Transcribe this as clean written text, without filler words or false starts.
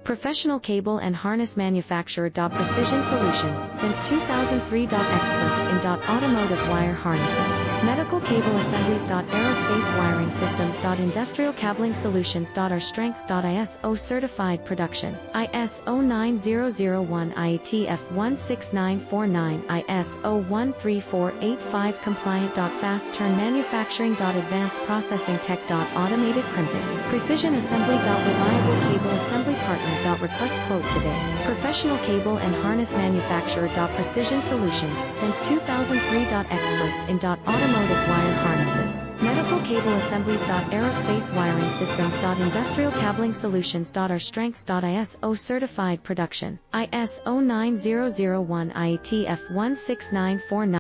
Professional cable and harness manufacturer. Precision Solutions since 2003. Experts in automotive wire harnesses, medical cable assemblies. Aerospace wiring systems. Industrial cabling solutions. Our strengths. ISO certified production, ISO 9001, IATF 16949, ISO 13485 compliant. Fast turn manufacturing. Advanced processing tech. Automated crimping, precision assembly. Reliable cable assembly partner. Request quote today. Professional cable and harness manufacturer. Precision Solutions since 2003. Experts in automotive wire harnesses, medical cable assemblies. Aerospace wiring systems. Industrial cabling solutions. Our strengths. ISO certified production, ISO 9001, IATF 16949.